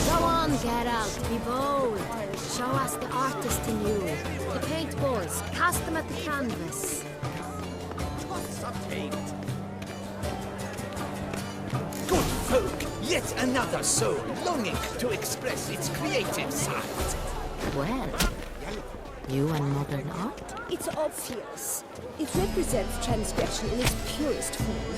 Go on, Geralt, be bold. Show us the artist in you. The paintballs, cast them at the canvas. Good folk, yet another soul longing to express its creative side. Well, you and modern art? It's obvious. It represents transgression in its purest form.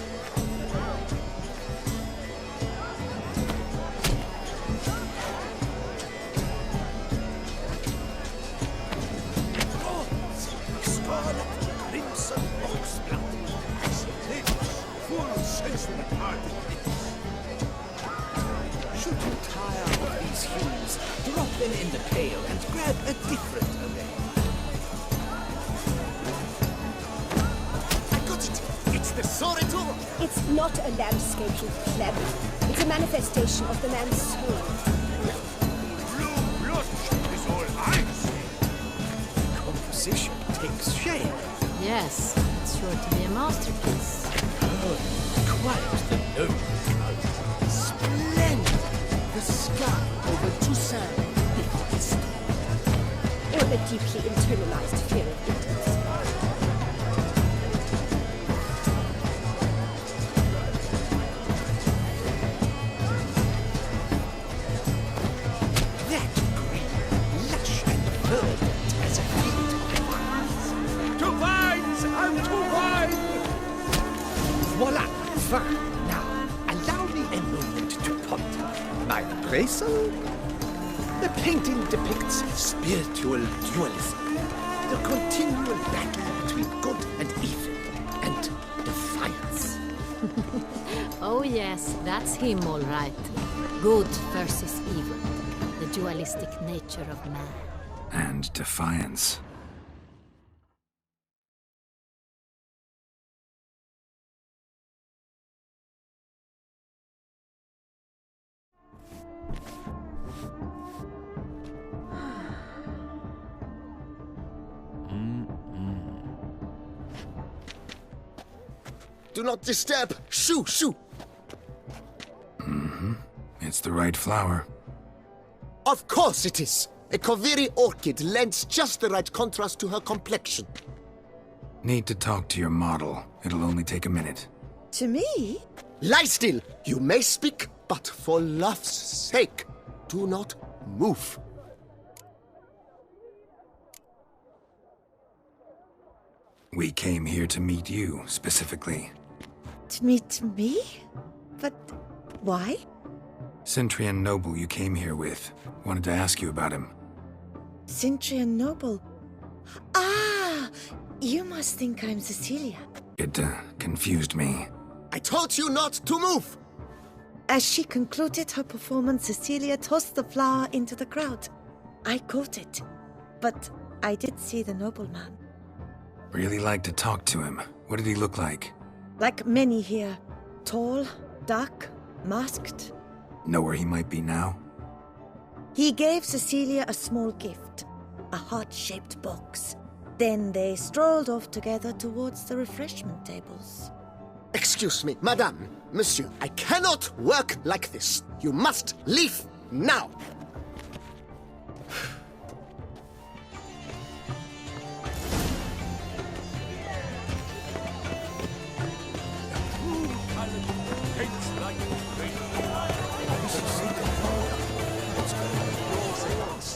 Should you tire of these hues, drop them in the pail and grab a different array. I got it! It's the Soretor! It's not a landscape, you pleb. It's a manifestation of the man's soul. Blue blood is all I say. Composition takes shape. Yes, it's sure to be a masterpiece. Quite the noble crowd. Splendid! The sky over Toussaint. Or the deeply internalized fear of intimacy. That green, lush and verdant as a field of vines. To vines and to wine! Voila! Fine. Now, allow me a moment to ponder. My appraisal? The painting depicts spiritual dualism. The continual battle between good and evil. And defiance. Oh yes, that's him all right. Good versus evil. The dualistic nature of man. And defiance. Do not disturb! Shoo! Shoo! It's the right flower. Of course it is! A Koviri orchid lends just the right contrast to her complexion. Need to talk to your model. It'll only take a minute. To me? Lie still! You may speak, but for love's sake, do not move. We came here to meet you, specifically. To meet me? But why? Cintrian Noble you came here with. Wanted to ask you about him. Cintrian Noble. Ah! You must think I'm Cecilia. It, confused me. I told you not to move! As she concluded her performance, Cecilia tossed the flower into the crowd. I caught it, but I did see the nobleman. Really like to talk to him. What did he look like? Like many here. Tall, dark, masked. Know where he might be now? He gave Cecilia a small gift, a heart-shaped box. Then they strolled off together towards the refreshment tables. Excuse me, madame, monsieur, I cannot work like this. You must leave now!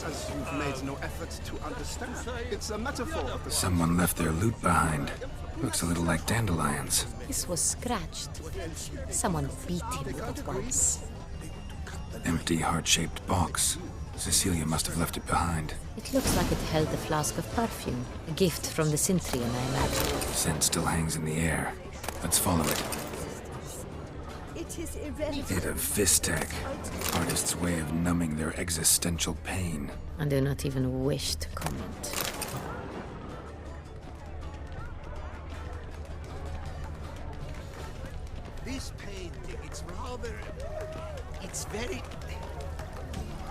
As you've made no effort to understand. It's a metaphor of the Someone left their loot behind. Looks a little like dandelions. This was scratched. Someone beat him with it once. Empty heart-shaped box. Cecilia must have left it behind. It looks like it held a flask of perfume. A gift from the Cintrian, I imagine. Scent still hangs in the air. Let's follow it. It is irrelevant. Bit of Vistek. Artist's way of numbing their existential pain. I do not even wish to comment. This painting, it's rather... It's very...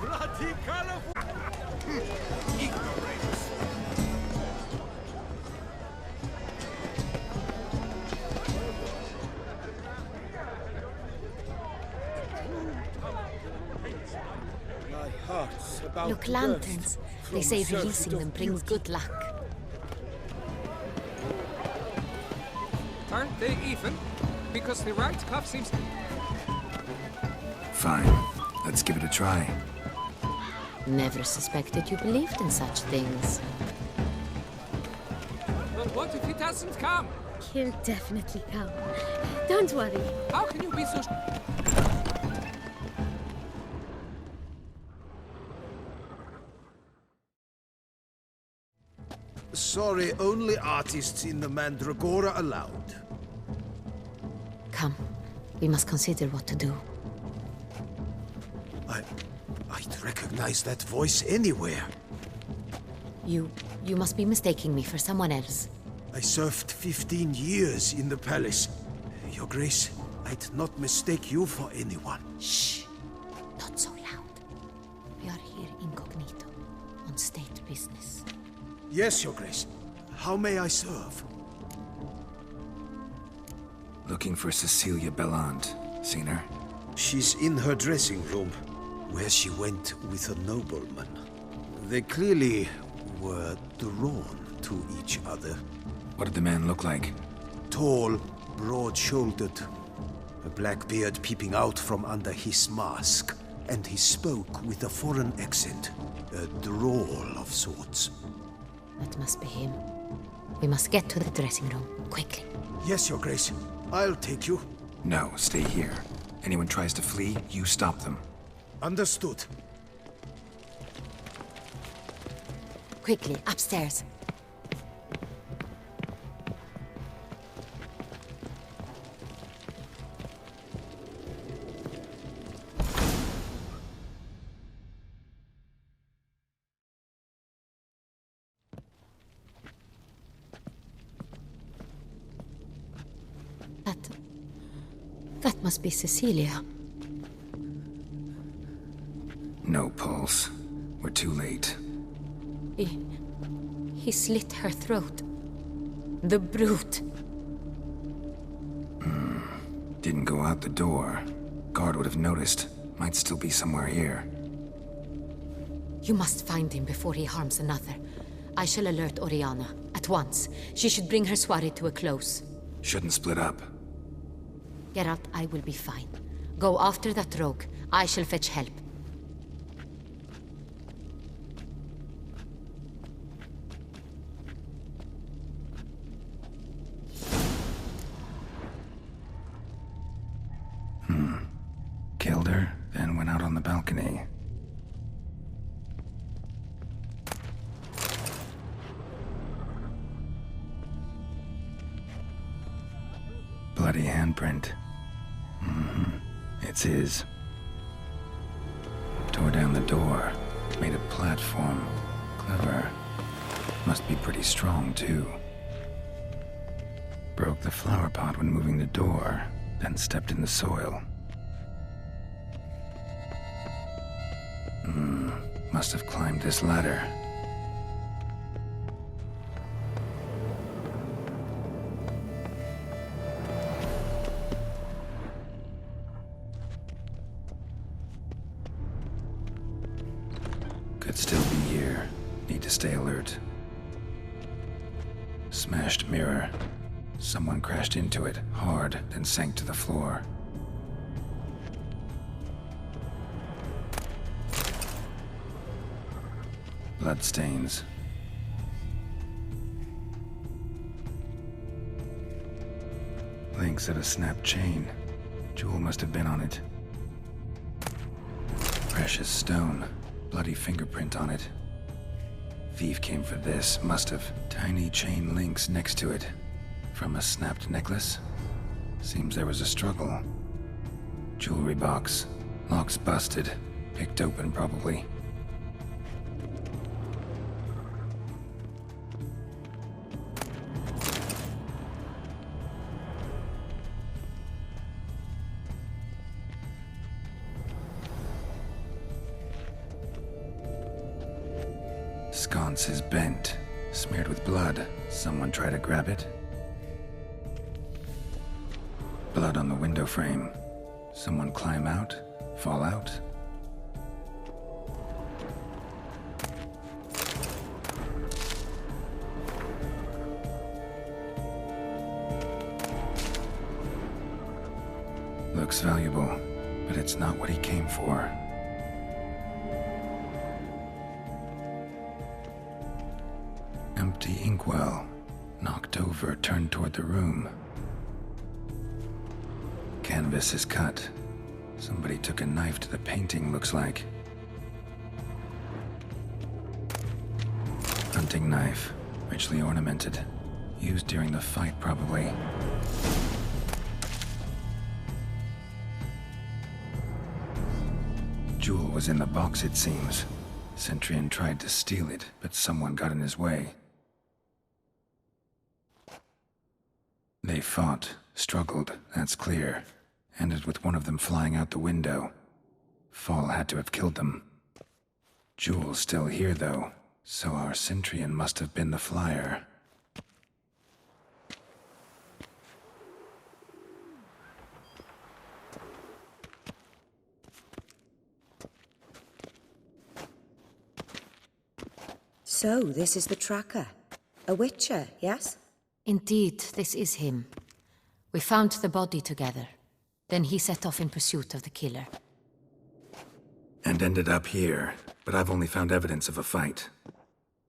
bloody colorful! ignorant. My heart's about Look, to lanterns. burst They from say a circuit releasing of them brings beauty. good luck. Aren't they even? Because the right cuff seems... Fine. Let's give it a try. Never suspected you believed in such things. Well, what if he doesn't come? He'll definitely come. Don't worry. How can you be so... Sorry, only artists in the Mandragora allowed. Come. We must consider what to do. I'd recognize that voice anywhere. You must be mistaking me for someone else. I served 15 years in the palace. Your Grace, I'd not mistake you for anyone. Shh. Not so loud. We are here incognito, on state business. Yes, Your Grace. How may I serve? Looking for Cecilia Bellant. Seen her? She's in her dressing room, where she went with a nobleman. They clearly were drawn to each other. What did the man look like? Tall, broad-shouldered, a black beard peeping out from under his mask, and he spoke with a foreign accent, a drawl of sorts. That must be him. We must get to the dressing room, quickly. Yes, Your Grace. I'll take you. No, stay here. Anyone tries to flee, you stop them. Understood. Quickly, upstairs. That must be Cecilia. No pulse. We're too late. He slit her throat. The brute. Didn't go out the door. Guard would have noticed. Might still be somewhere here. You must find him before he harms another. I shall alert Oriana. At once. She should bring her soirée to a close. Shouldn't split up. Geralt, I will be fine. Go after that rogue. I shall fetch help. Killed her, then went out on the balcony. Bloody handprint. It's his. Tore down the door. Made a platform. Clever. Must be pretty strong, too. Broke the flower pot when moving the door, then stepped in the soil. Must have climbed this ladder. Could still be here. Need to stay alert. Smashed mirror. Someone crashed into it, hard, then sank to the floor. Bloodstains. Links of a snapped chain. Jewel must have been on it. Precious stone. Bloody fingerprint on it. Thief came for this, must have. Tiny chain links next to it. From a snapped necklace? Seems there was a struggle. Jewelry box. Lock's busted. Picked open, probably. Sconce is bent, smeared with blood. Someone try to grab it? Blood on the window frame. Someone climb out? Fallout? Looks valuable, but it's not what he came for. Empty inkwell. Knocked over, turned toward the room. Canvas is cut. Somebody took a knife to the painting, looks like. Hunting knife. Richly ornamented. Used during the fight, probably. Jewel was in the box, it seems. Centurion tried to steal it, but someone got in his way. They fought, struggled, that's clear. Ended with one of them flying out the window. Fall had to have killed them. Jewel's still here, though, so our Centurion must have been the flyer. So, this is the tracker. A Witcher, yes? Indeed, this is him. We found the body together. Then he set off in pursuit of the killer. And ended up here, but I've only found evidence of a fight.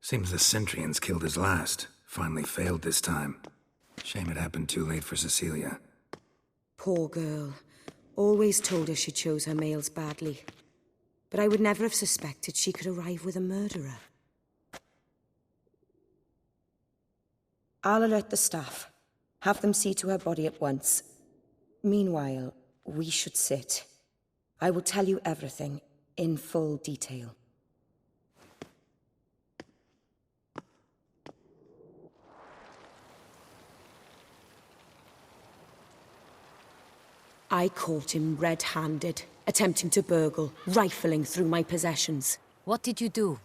Seems the Centurions killed his last. Finally failed this time. Shame it happened too late for Cecilia. Poor girl. Always told her she chose her males badly. But I would never have suspected she could arrive with a murderer. I'll alert the staff. Have them see to her body at once. Meanwhile, we should sit. I will tell you everything, in full detail. I caught him red-handed, attempting to burgle, rifling through my possessions. What did you do?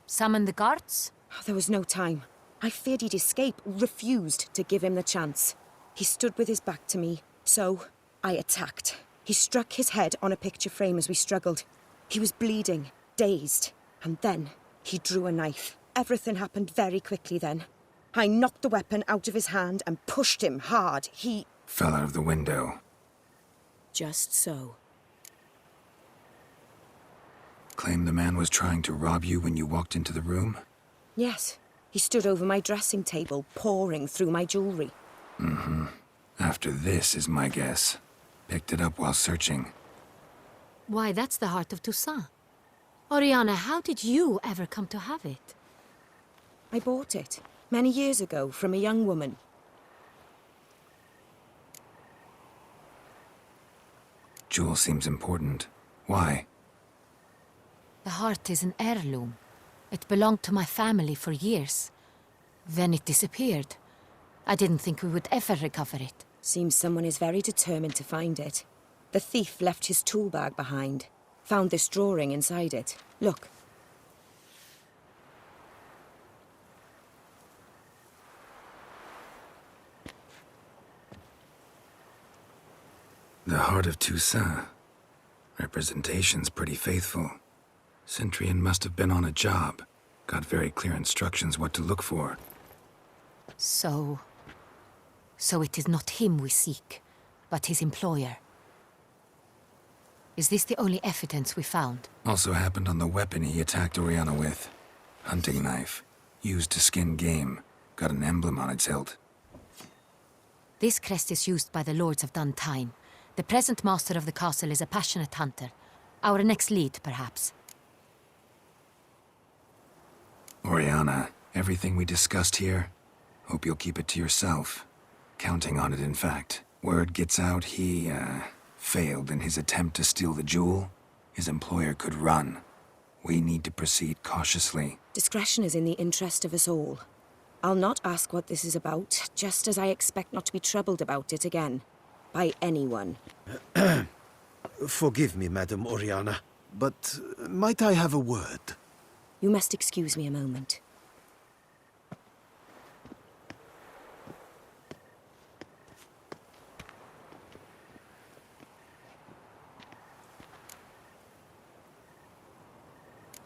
Summon the guards? There was no time. I feared he'd escape, refused to give him the chance. He stood with his back to me, so I attacked. He struck his head on a picture frame as we struggled. He was bleeding, dazed, and then he drew a knife. Everything happened very quickly then. I knocked the weapon out of his hand and pushed him hard. He fell out of the window. Just so. Claim the man was trying to rob you when you walked into the room? Yes. He stood over my dressing table, pouring through my jewelry. Mm-hmm. After this is my guess. Picked it up while searching. Why, that's the heart of Toussaint. Oriana, how did you ever come to have it? I bought it, many years ago, from a young woman. Jewel seems important. Why? The heart is an heirloom. It belonged to my family for years. Then it disappeared. I didn't think we would ever recover it. Seems someone is very determined to find it. The thief left his tool bag behind. Found this drawing inside it. Look. The heart of Toussaint. Representation's pretty faithful. Centurion must have been on a job. Got very clear instructions what to look for. So it is not him we seek, but his employer. Is this the only evidence we found? Also happened on the weapon he attacked Oriana with. Hunting knife. Used to skin game. Got an emblem on its hilt. This crest is used by the Lords of Duntine. The present master of the castle is a passionate hunter. Our next lead, perhaps. Oriana, everything we discussed here, hope you'll keep it to yourself. Counting on it, in fact. Word gets out he, failed in his attempt to steal the jewel. His employer could run. We need to proceed cautiously. Discretion is in the interest of us all. I'll not ask what this is about, just as I expect not to be troubled about it again. By anyone. Forgive me, Madam Oriana, but might I have a word? You must excuse me a moment.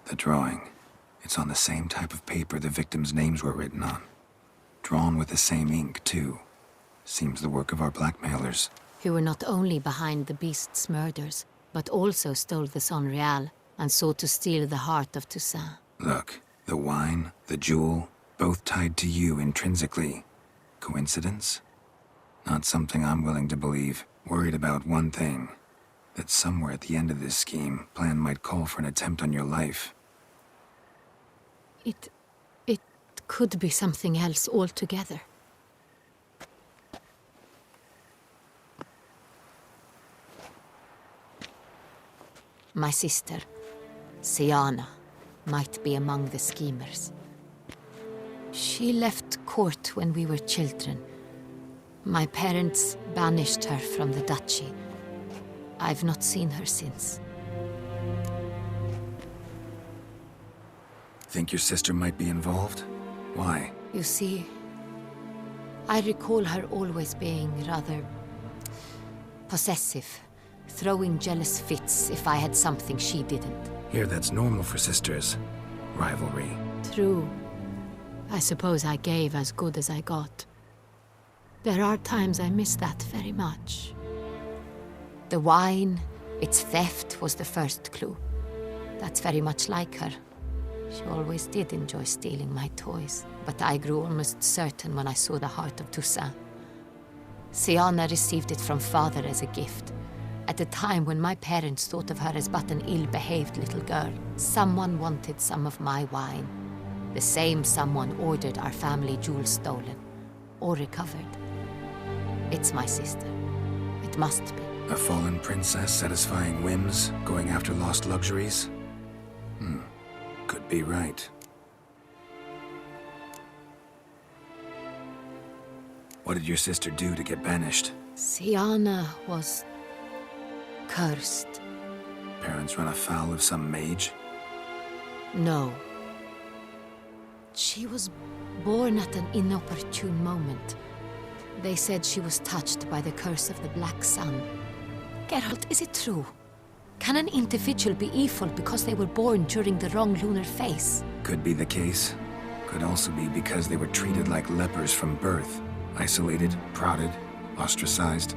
The drawing. It's on the same type of paper the victims' names were written on. Drawn with the same ink, too. Seems the work of our blackmailers. Who were not only behind the beast's murders, but also stole the Son Real and sought to steal the heart of Toussaint. Look, the wine, the jewel, both tied to you intrinsically. Coincidence? Not something I'm willing to believe. Worried about one thing. That somewhere at the end of this scheme, plan might call for an attempt on your life. It could be something else altogether. My sister, Siana, might be among the schemers. She left court when we were children. My parents banished her from the duchy. I've not seen her since. Think your sister might be involved? Why? You see, I recall her always being rather possessive, throwing jealous fits if I had something she didn't. Here, that's normal for sisters. Rivalry. True. I suppose I gave as good as I got. There are times I miss that very much. The wine, its theft, was the first clue. That's very much like her. She always did enjoy stealing my toys, but I grew almost certain when I saw the heart of Toussaint. Siana received it from father as a gift. At a time when my parents thought of her as but an ill-behaved little girl, someone wanted some of my wine. The same someone ordered our family jewels stolen, or recovered. It's my sister. It must be. A fallen princess satisfying whims, going after lost luxuries? Could be right. What did your sister do to get banished? Siana was cursed. Parents run afoul of some mage? No. She was born at an inopportune moment. They said she was touched by the curse of the Black Sun. Geralt, is it true? Can an individual be evil because they were born during the wrong lunar phase? Could be the case. Could also be because they were treated like lepers from birth. Isolated, prodded, ostracized.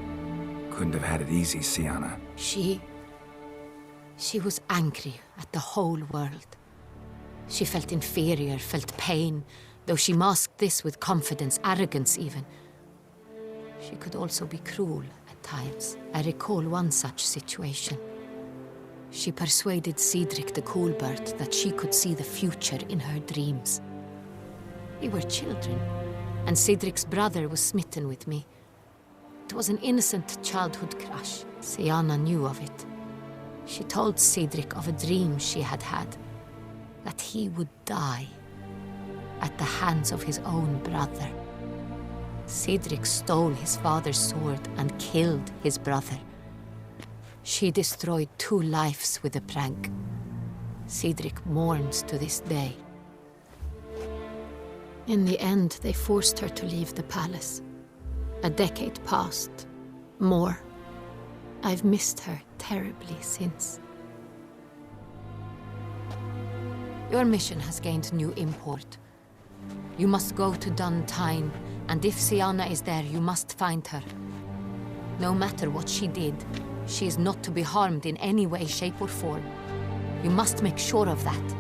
Couldn't have had it easy, Siana. She was angry at the whole world. She felt inferior, felt pain, though she masked this with confidence, arrogance even. She could also be cruel at times. I recall one such situation. She persuaded Cedric the Coolbird that she could see the future in her dreams. We were children, and Cedric's brother was smitten with me. It was an innocent childhood crush. Siana knew of it. She told Cedric of a dream she had had, that he would die at the hands of his own brother. Cedric stole his father's sword and killed his brother. She destroyed 2 lives with a prank. Cedric mourns to this day. In the end, they forced her to leave the palace. A decade passed. More. I've missed her terribly since. Your mission has gained new import. You must go to Dun Tine, and if Siana is there, you must find her. No matter what she did, she is not to be harmed in any way, shape, or form. You must make sure of that.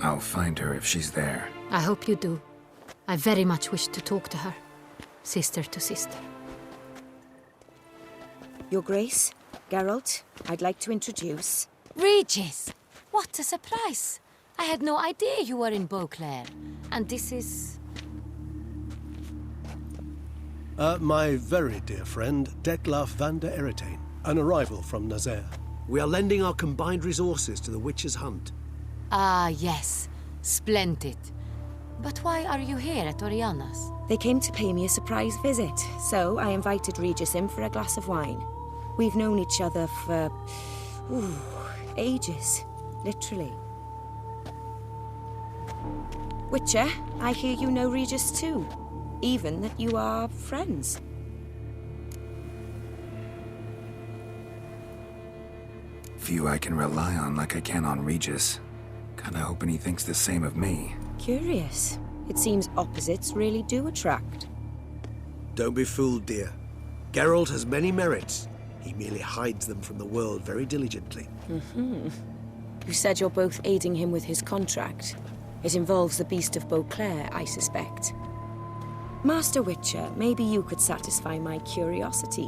I'll find her if she's there. I hope you do. I very much wish to talk to her. Sister to sister. Your Grace, Geralt, I'd like to introduce... Regis! What a surprise! I had no idea you were in Beauclair. And this is... My very dear friend, Detlaf van der Eretain, an arrival from Nazaire. We are lending our combined resources to the Witch's Hunt. Ah, yes. Splendid. But why are you here at Oriana's? They came to pay me a surprise visit, so I invited Regis in for a glass of wine. We've known each other for... ages. Literally. Witcher, I hear you know Regis too. Even that you are friends. Few I can rely on like I can on Regis. Kinda hoping he thinks the same of me. Curious. It seems opposites really do attract. Don't be fooled, dear. Geralt has many merits. He merely hides them from the world very diligently. You said you're both aiding him with his contract. It involves the Beast of Beauclair, I suspect. Master Witcher, maybe you could satisfy my curiosity.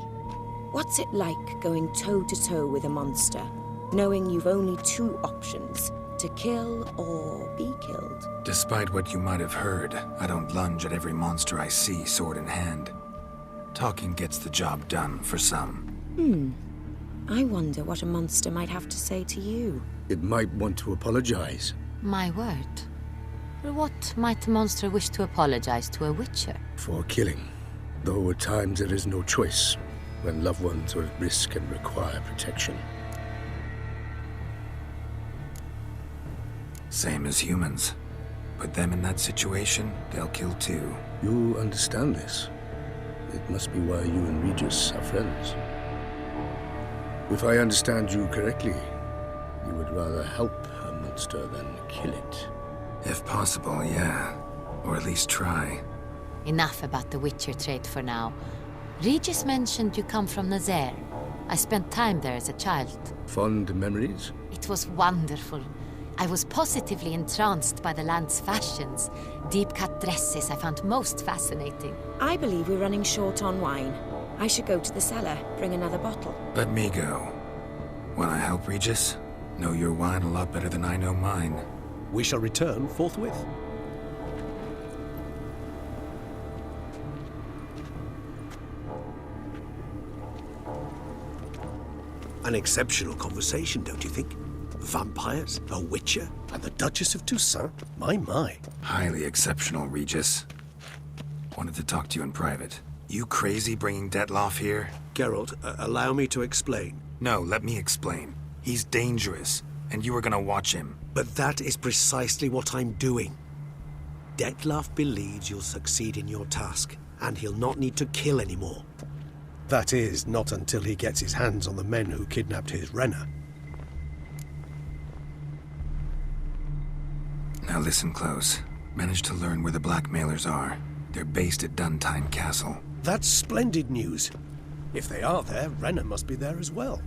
What's it like going toe-to-toe with a monster, knowing you've only two options, to kill or be killed? Despite what you might have heard, I don't lunge at every monster I see sword in hand. Talking gets the job done for some. I wonder what a monster might have to say to you. It might want to apologize. My word. What might a monster wish to apologize to a witcher? For killing. Though at times there is no choice, when loved ones are at risk and require protection. Same as humans. Put them in that situation, they'll kill too. You understand this. It must be why you and Regis are friends. If I understand you correctly, you would rather help a monster than kill it. If possible, yeah. Or at least try. Enough about the Witcher trait for now. Regis mentioned you come from Nazaire. I spent time there as a child. Fond memories? It was wonderful. I was positively entranced by the land's fashions. Deep-cut dresses I found most fascinating. I believe we're running short on wine. I should go to the cellar, bring another bottle. Let me go. Wanna help, Regis? Know your wine a lot better than I know mine. We shall return forthwith. An exceptional conversation, don't you think? Vampires, a witcher, And the Duchess of Toussaint? My. Highly exceptional, Regis. Wanted to talk to you in private. You crazy bringing Detloff here? Geralt, allow me to explain. No, let me explain. He's dangerous, and you were gonna watch him. But that is precisely what I'm doing. Detloff believes you'll succeed in your task, and he'll not need to kill anymore. That is, not until he gets his hands on the men who kidnapped his Renna. Now listen close. Managed to learn where the blackmailers are. They're based at Duntine Castle. That's splendid news. If they are there, Renna must be there as well.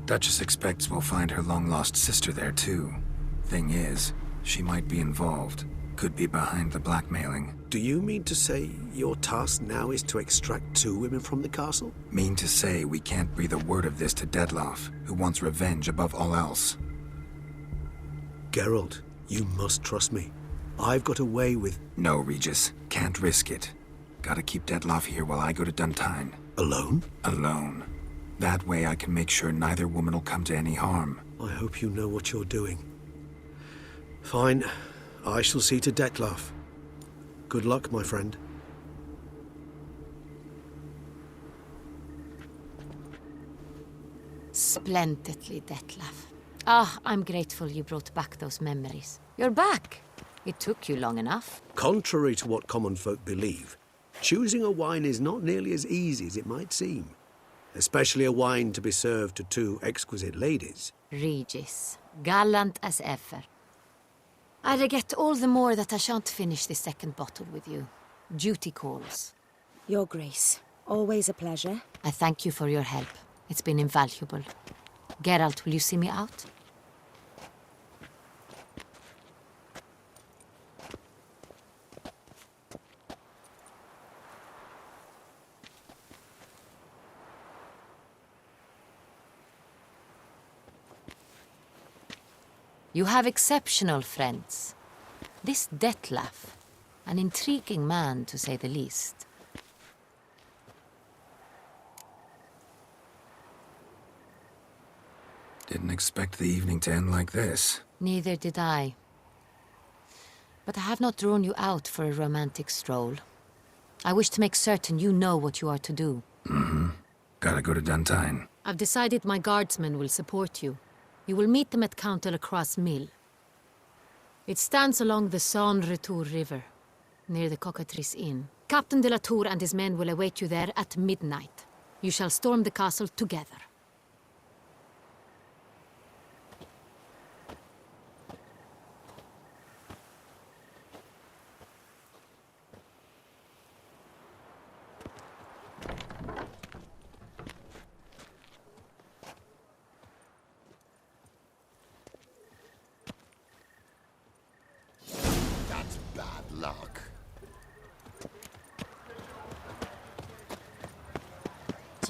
Duchess expects we'll find her long-lost sister there, too. Thing is, she might be involved. Could be behind the blackmailing. Do you mean to say your task now is to extract two women from the castle? Mean to say we can't breathe a word of this to Detloff, who wants revenge above all else. Geralt, you must trust me. I've got away with... No, Regis. Can't risk it. Gotta keep Detloff here while I go to Duntine. Alone? Alone. That way I can make sure neither woman will come to any harm. I hope you know what you're doing. Fine. I shall see to Detloff. Good luck, my friend. Splendidly, Detlaff. Ah, I'm grateful you brought back those memories. You're back. It took you long enough. Contrary to what common folk believe, choosing a wine is not nearly as easy as it might seem. Especially a wine to be served to two exquisite ladies. Regis, gallant as ever. I regret all the more that I shan't finish this second bottle with you. Duty calls. Your Grace, always a pleasure. I thank you for your help. It's been invaluable. Geralt, will you see me out? You have exceptional friends. This Detlaff, an intriguing man to say the least. Didn't expect the evening to end like this. Neither did I. But I have not drawn you out for a romantic stroll. I wish to make certain you know what you are to do. Gotta go to Duntine. I've decided my guardsmen will support you. You will meet them at Count Delacroix' mill. It stands along the Saône-Retour River, near the Cockatrice Inn. Captain de la Tour and his men will await you there at midnight. You shall storm the castle together.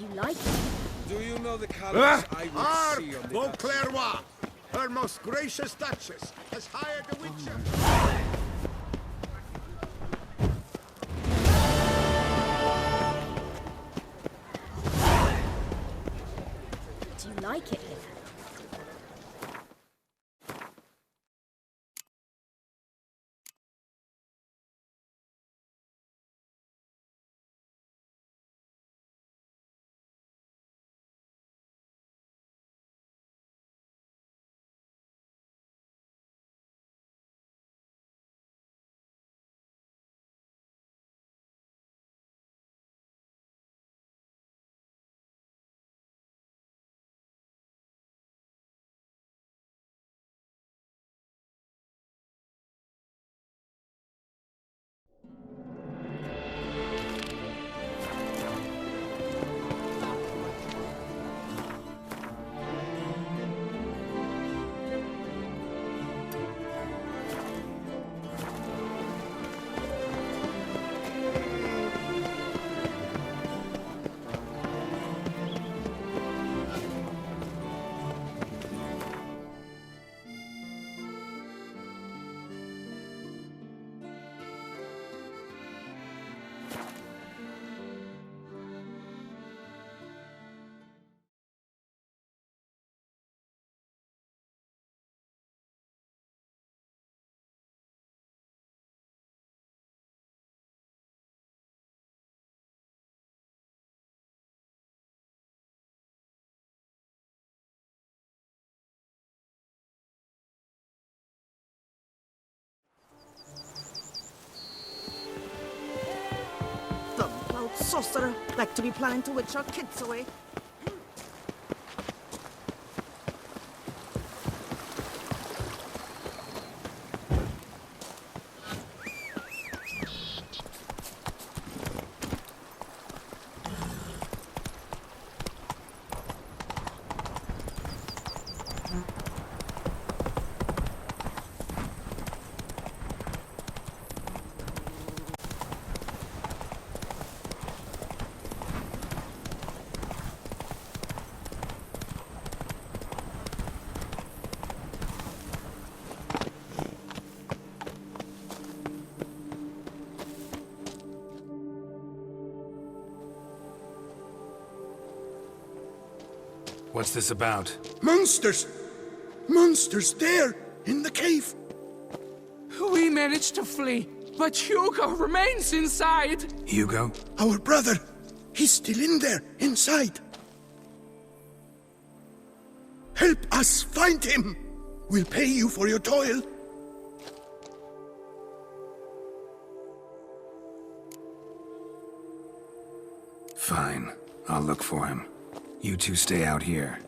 Do you like it? Do you know the colors I would Our see on the Beauclervois, her most gracious Duchess, has hired a witcher. Do you like it here? Dumb-browed sorcerer, like to be planning to witch our kids away. What's this about? Monsters! Monsters there, in the cave! We managed to flee, but Hugo remains inside! Hugo? Our brother! He's still in there, inside! Help us find him! We'll pay you for your toil! Fine. I'll look for him. You two stay out here.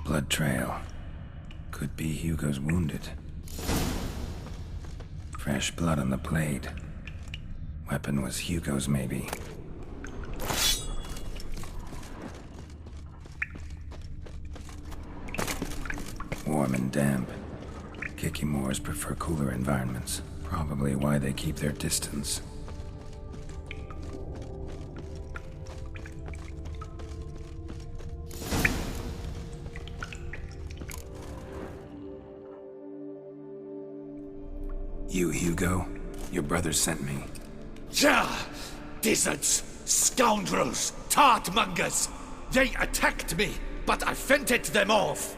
Blood trail. Could be Hugo's wounded. Fresh blood on the blade. Weapon was Hugo's, maybe. Warm and damp. Kikimores prefer cooler environments. Probably why they keep their distance. You, Hugo? Your brother sent me. Ja! Dizzards! Scoundrels! Tartmongers! They attacked me, but I fended them off.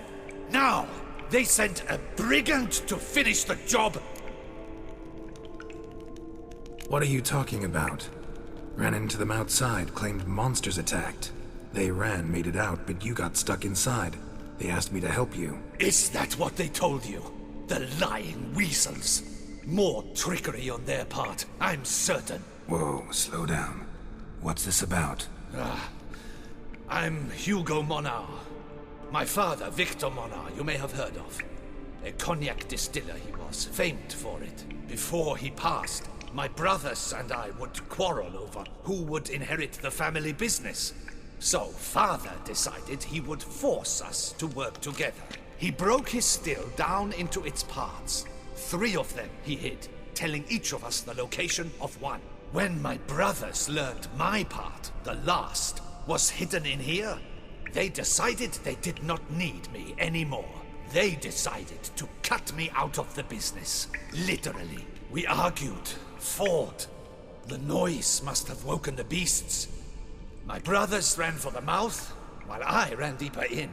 Now, they sent a brigand to finish the job. What are you talking about? Ran into them outside, claimed monsters attacked. They ran, made it out, but you got stuck inside. They asked me to help you. Is that what they told you? The lying weasels. More trickery on their part, I'm certain. Whoa, slow down. What's this about? I'm Hugo Monar. My father, Victor Monar, you may have heard of. A cognac distiller he was, famed for it. Before he passed, my brothers and I would quarrel over who would inherit the family business. So father decided he would force us to work together. He broke his still down into its parts. 3 of them he hid, telling each of us the location of one. When my brothers learned my part, the last, was hidden in here, they decided they did not need me anymore. They decided to cut me out of the business. Literally. We argued, fought. The noise must have woken the beasts. My brothers ran for the mouth, while I ran deeper in.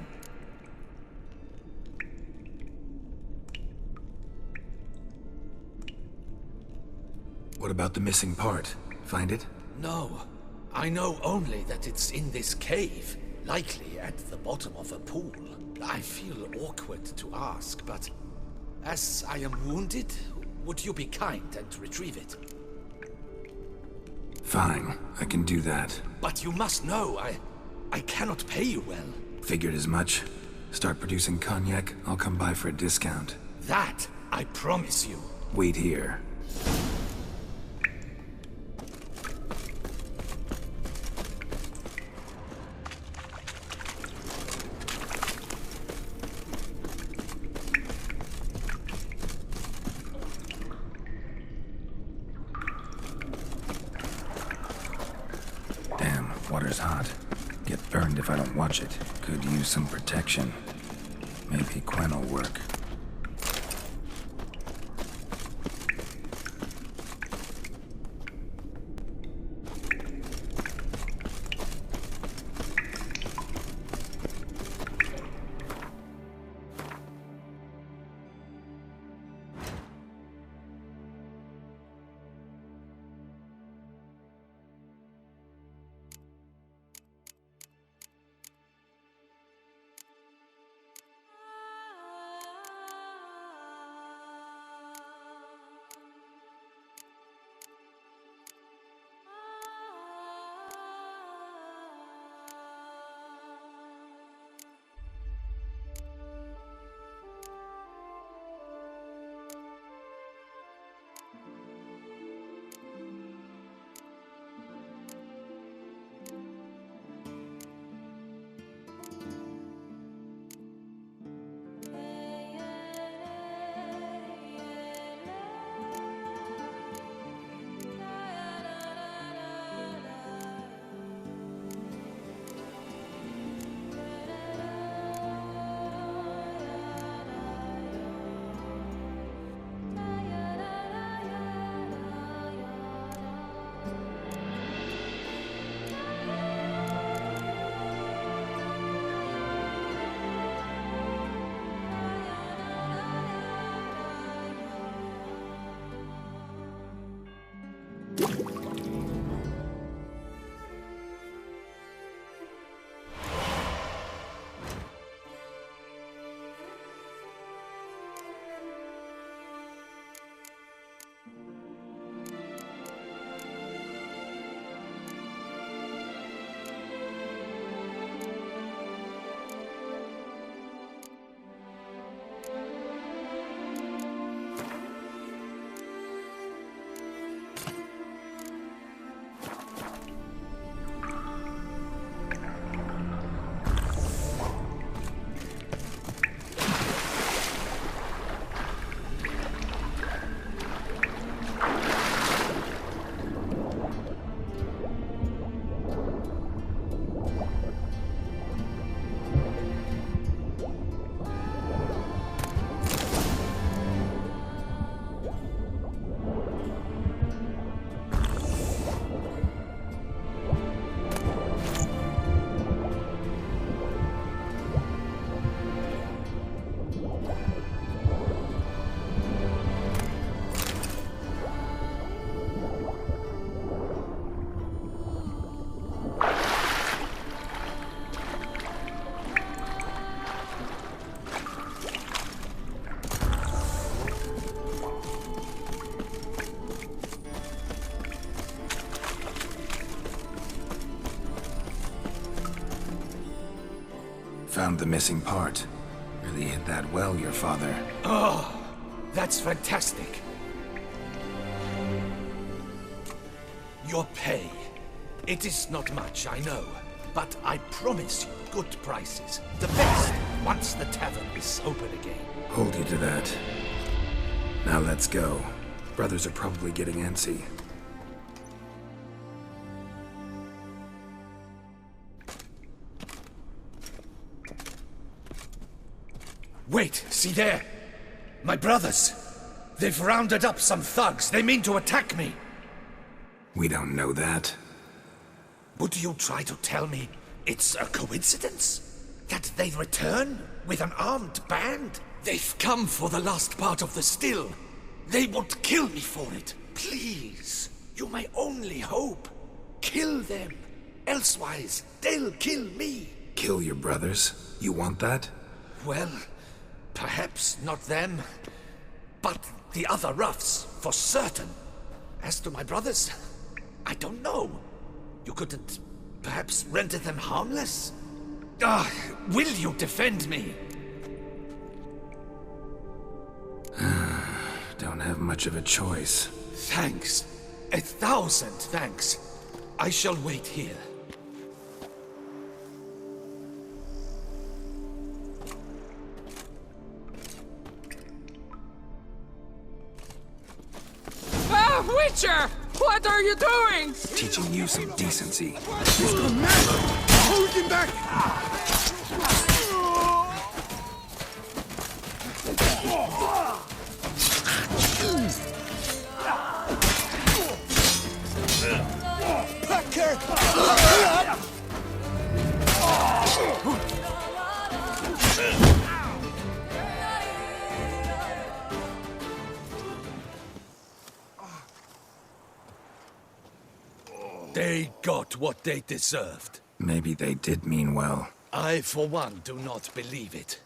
What about the missing part? Find it? No. I know only that it's in this cave, likely at the bottom of a pool. I feel awkward to ask, but as I am wounded, would you be kind and retrieve it? Fine, I can do that. But you must know, I cannot pay you well. Figured as much. Start producing cognac, I'll come by for a discount. That, I promise you. Wait here. Water's hot. Get burned if I don't watch it. Could use some protection. Maybe Quen will work. Found the missing part. Really hit that well, your father. Oh, that's fantastic. Your pay. It is not much, I know. But I promise you good prices. The best, once the tavern is open again. Hold you to that. Now let's go. Brothers are probably getting antsy. Wait, see there? My brothers. They've rounded up some thugs. They mean to attack me. We don't know that. Would you try to tell me it's a coincidence? That they return with an armed band? They've come for the last part of the still. They won't kill me for it. Please, you my only hope. Kill them. Elsewise, they'll kill me. Kill your brothers? You want that? Well, perhaps not them, but the other roughs, for certain. As to my brothers, I don't know. You couldn't perhaps render them harmless? Will you defend me? Don't have much of a choice. Thanks. 1,000 thanks. I shall wait here. Ah, Witcher! What are you doing? Teaching you some decency. Mr. Man! Hold him back! They got what they deserved. Maybe they did mean well. I, for one, do not believe it.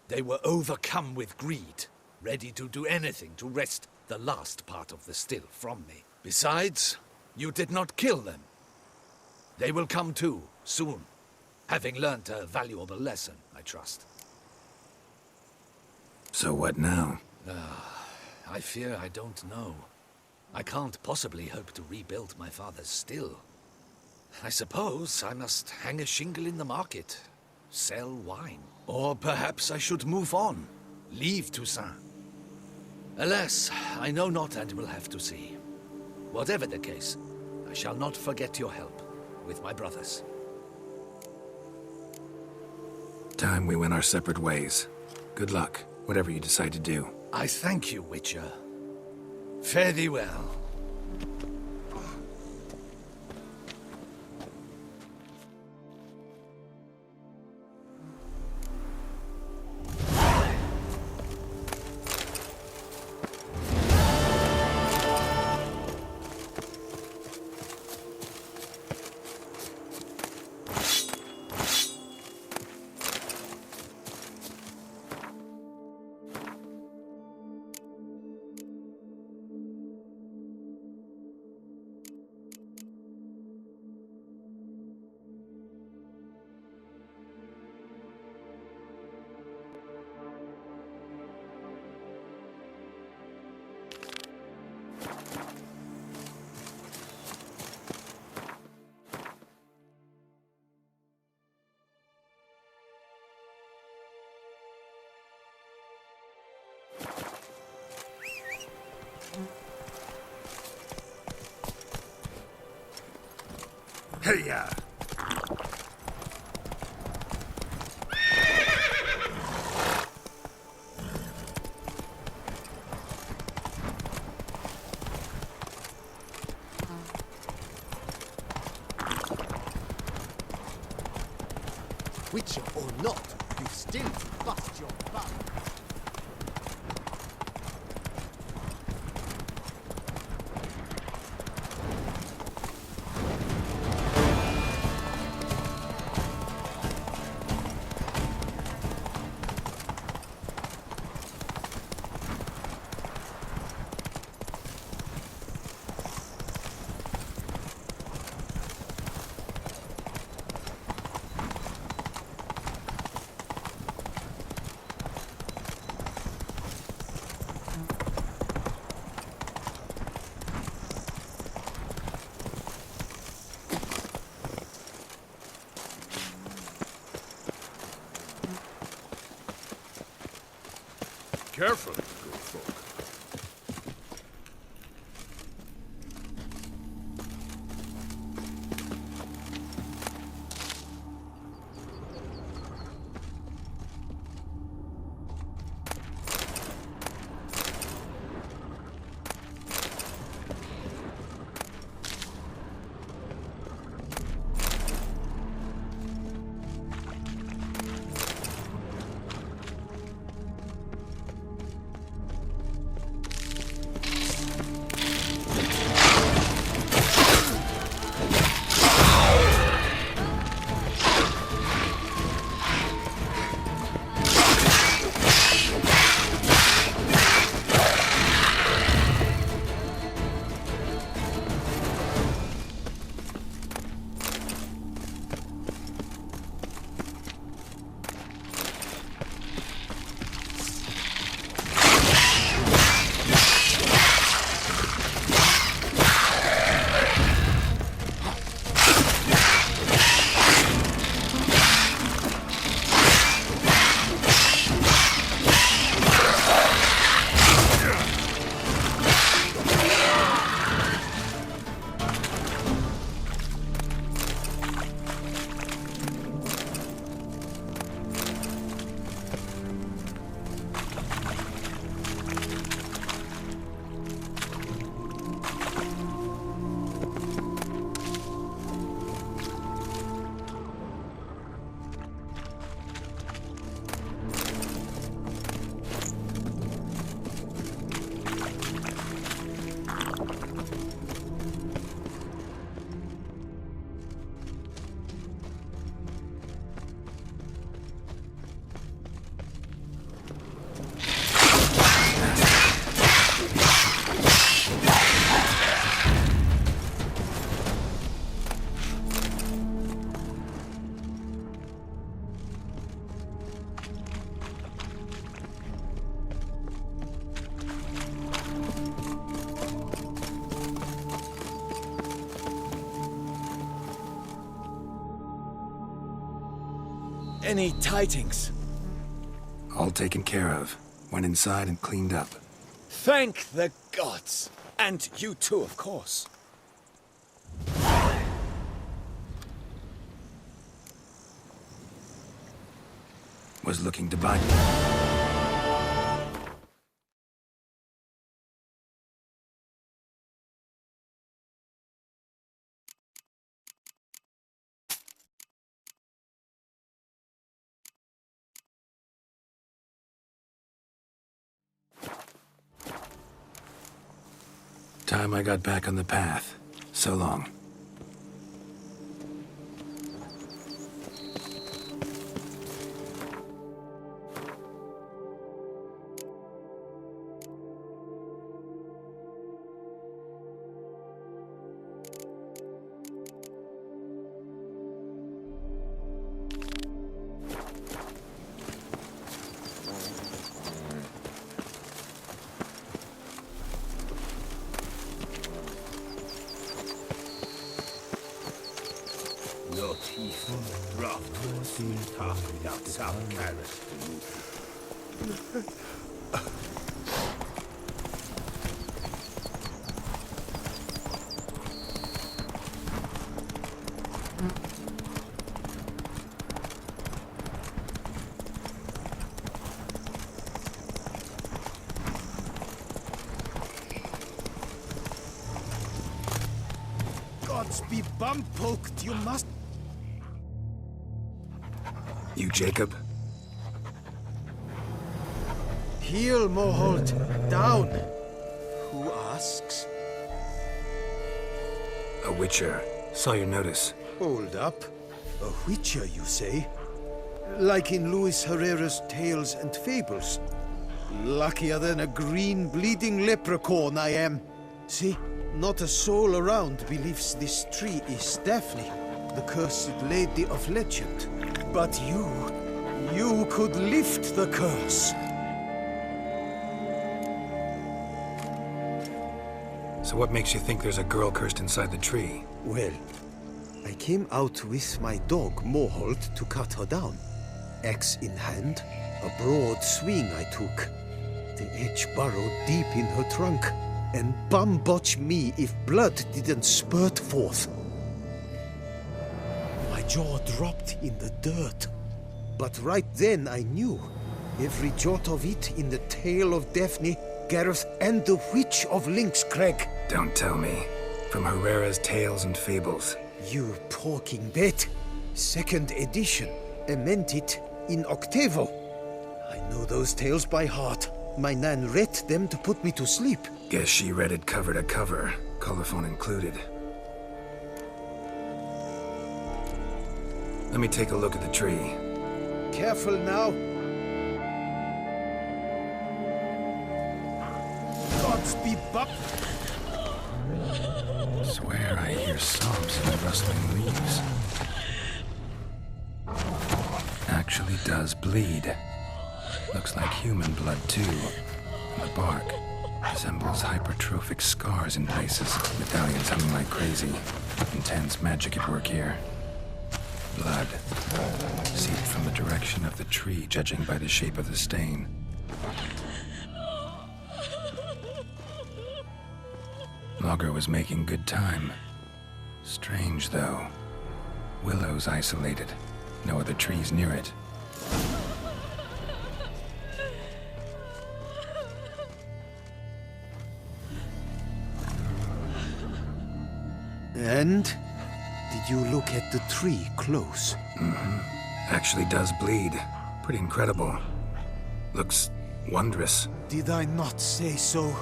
They were overcome with greed, ready to do anything to wrest the last part of the still from me. Besides, you did not kill them. They will come too, soon, having learnt a valuable lesson, I trust. So what now? I fear I don't know. I can't possibly hope to rebuild my father's still. I suppose I must hang a shingle in the market, sell wine. Or perhaps I should move on, leave Toussaint. Alas, I know not and will have to see. Whatever the case, I shall not forget your help with my brothers. Time we went our separate ways. Good luck, whatever you decide to do. I thank you, Witcher. Fare thee well. Hey-ya! Witcher or not, you still bust your butt. careful, good folk. Any tidings? All taken care of. Went inside and cleaned up. Thank the gods! And you too, of course. Was looking to buy. Time I got back on the path. So long. Gods be bum-poked, you must... You Jacob? Heel, Moholt. Down. Who asks? A witcher. Saw your notice. Hold up. A witcher, you say? Like in Luis Herrera's Tales and Fables. Luckier than a green bleeding leprechaun I am. See? Not a soul around believes this tree is Daphne, the cursed lady of legend. But you could lift the curse. So what makes you think there's a girl cursed inside the tree? Well, I came out with my dog, Moholt, to cut her down. Axe in hand, a broad swing I took. The edge burrowed deep in her trunk, and bum-botch me if blood didn't spurt forth. My jaw dropped in the dirt. But right then I knew. Every jot of it in the tale of Daphne, Gareth, and the Witch of Lynx Crag. Don't tell me. From Herrera's Tales and Fables. You porking bet. 2nd edition. Ementit in octavo. I know those tales by heart. My nan read them to put me to sleep. Guess she read it cover to cover, colophon included. Let me take a look at the tree. Careful now. Godspeed, Buck. Swear I hear sobs in the rustling leaves. Actually does bleed. Looks like human blood too. And the bark resembles hypertrophic scars in places. Medallions humming like crazy. Intense magic at work here. Blood seeped from the direction of the tree, judging by the shape of the stain. Logger was making good time. Strange, though. Willow's isolated. No other trees near it. And? Did you look at the tree close? Actually does bleed. Pretty incredible. Looks wondrous. Did I not say so?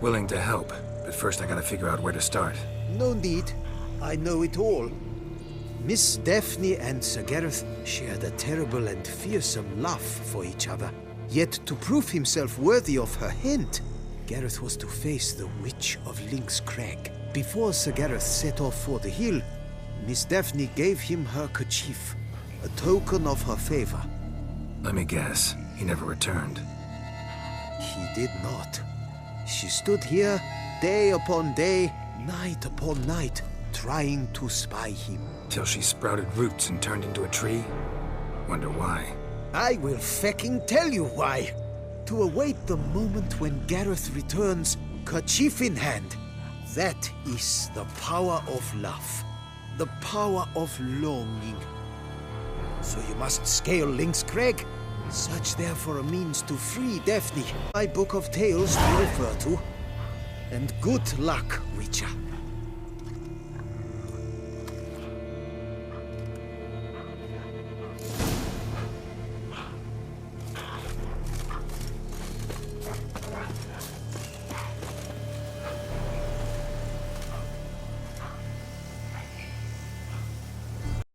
Willing to help, but first I gotta figure out where to start. No need. I know it all. Miss Daphne and Sir Gareth shared a terrible and fearsome love for each other. Yet to prove himself worthy of her hand, Gareth was to face the Witch of Lynx Crag. Before Sir Gareth set off for the hill, Miss Daphne gave him her kerchief, a token of her favor. Let me guess, he never returned. He did not. She stood here, day upon day, night upon night, trying to spy him. Till she sprouted roots and turned into a tree? Wonder why. I will fecking tell you why. To await the moment when Gareth returns, kerchief in hand. That is the power of love. The power of longing. So you must scale Lynx Crag. Search there for a means to free Daphne. My book of tales to refer to. And good luck, Witcher.